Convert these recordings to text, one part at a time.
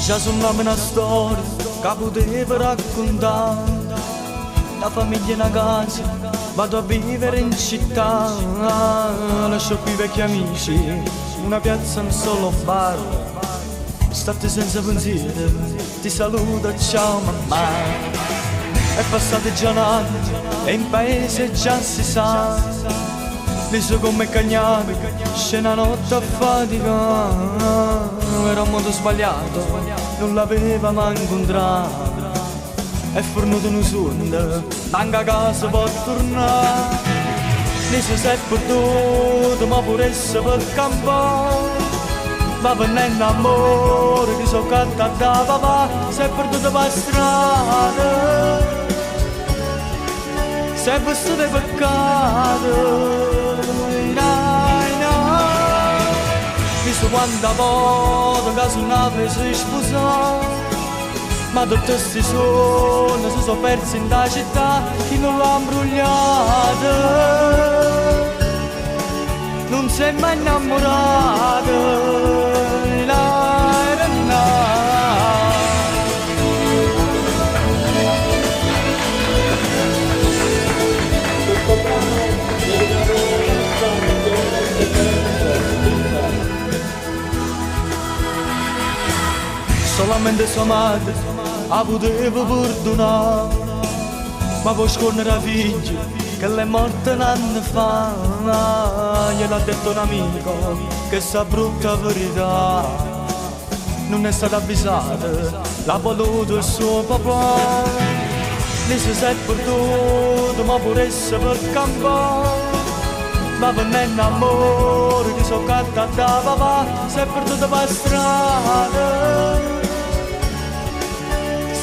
Già suonava una storia che poteva raccontare. La famiglia in una casa, vado a vivere in città. Lascio qui i vecchi amici, una piazza, un solo bar. State senza pensiero, ti saluto, ciao mamma. È passate giornate e in paese già si sa. Visto come cagnate, scena notte a fatica. Era un modo sbagliato, non l'aveva mai incontrato. È fornuto un sonda, anche a casa può tornare. Lì si è perduto, ma pure se per campare. Ma venendo amore, che so canta da papà, si è perduto per strada. Si è vestito di peccato. Visto quanta volta che su nave si sposò. Ma tutti questi sogni si sono persi in da città. Chi non l'ha imbrugliata non si è mai innamorato. Solamente sua madre la poteva perdonare, ma poi scornere la figlia che l'è morta un anno fa. Gliel'ha detto un amico che sa brutta verità. Non è stata avvisata, l'ha voluto il suo papà. Lì si è perduto, ma pure se per campare. Ma venendo amore, che so canta da papà, si è perduto per strada.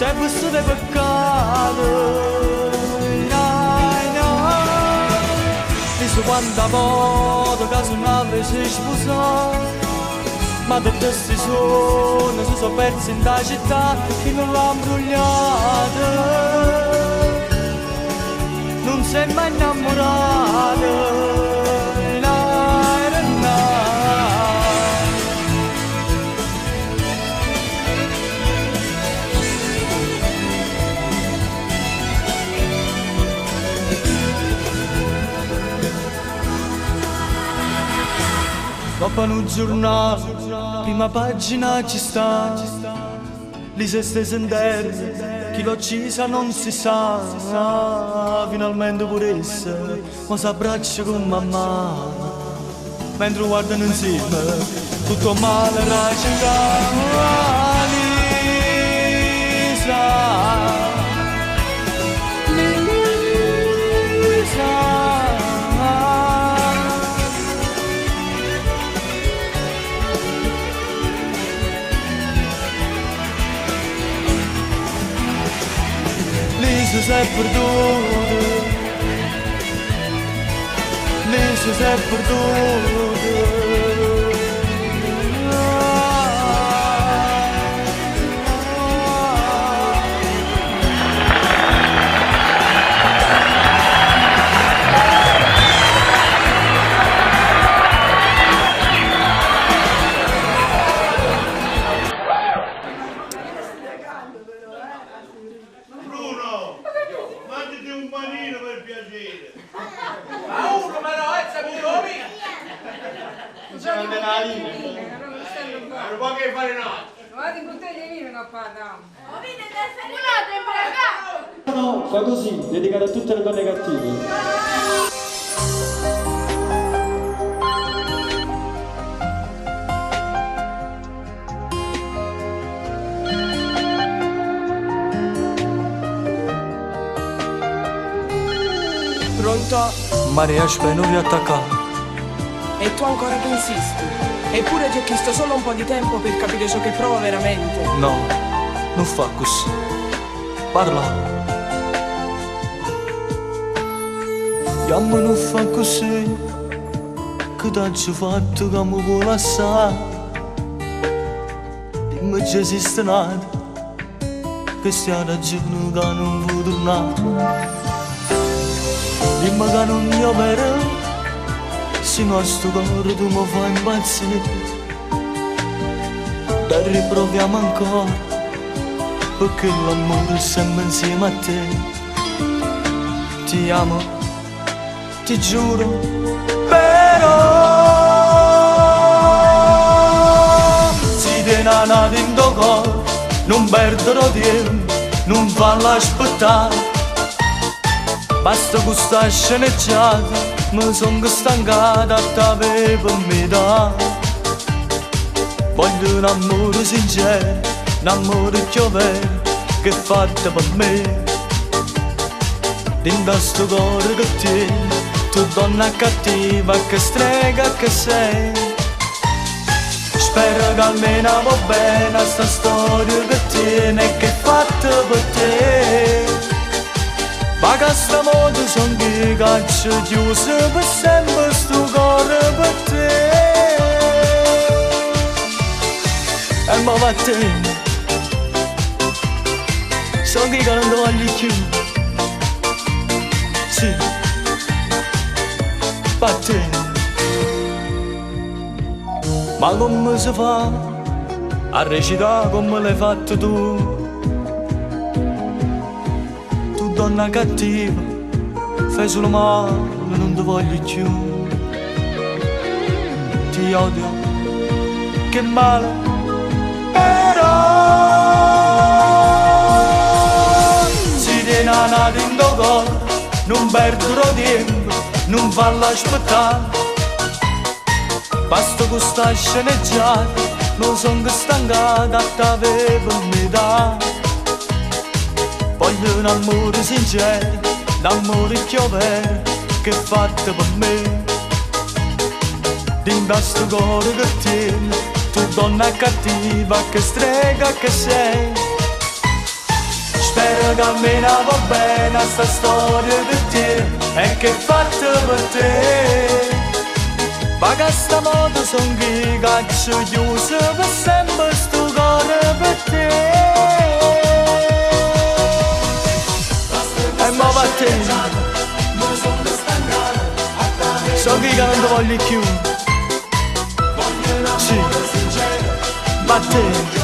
Si è visto di peccato. Visto quanta volta che su nave si sposò. Ma tutti questi sogni si sono persi in da città. Chi non l'ha imbrugliata non si è mai innamorato. Dopo un giornale, prima pagina ci sta. Lì si è steso in terra, chi l'ha uccisa non si sa. Finalmente pure essa, ma si abbraccia con mamma. Mentre guardano insieme, tutto male racconta. Lisa si è perduto, Lisa si è perduto. No, fa così, dedicato a tutte le donne cattive. Pronta? Maria, aspetta, non riattaccare. E tu ancora che insisti? Eppure ti ho chiesto solo un po' di tempo per capire ciò che provo veramente. No, non fa così. Parla. Chiamma non fa così. Che t'hai fatto che mi vuoi lasciare? Dimmi se esiste nada, che sia ragione che non vuoi tornare. Dimmi che non mi opera, se no sto cuore tu mi fai impazzire. Dai riproviamo ancora, perché l'amore è sempre insieme a te. Ti amo, ti giuro, però si tiene nata in tuo cuore, non perderò tempo, non farlo aspettare. Basta questa sceneggiata, mi son stancata a te per me dare. Voglio un amore sincero, un amore più vero, che è fatto per me. Dentro sto cuore che tieni, tu donna cattiva, che strega che sei. Spero che almeno va bene sta storia che tieni e che è fatta per te. Ma che sta modo son che caccio chiuso per sempre sto cuore per te. E mo va a te, so che non ti voglio più. Sì, va a te. Ma come si fa a recitare come l'hai fatto tu? Tu donna cattiva, fai solo male, non ti voglio più. Ti odio, che male. Però si tiene nata in tuo cuore, non perderò tempo, non farlo aspettare. Basta questa sceneggiata, non son stancata a te per me dare. Voglio un amore sincero, l'amore più vero, che è fatto per me. Dentro sto cuore che tieni, tu donna cattiva, che strega che sei. Spero che almeno va bene sta storia per te e che è fatta per te. Ma che sta modo son che caccio chiuso per sempre sto cuore per te. E mo va a te, so che non ti voglio più. Sì, va a te.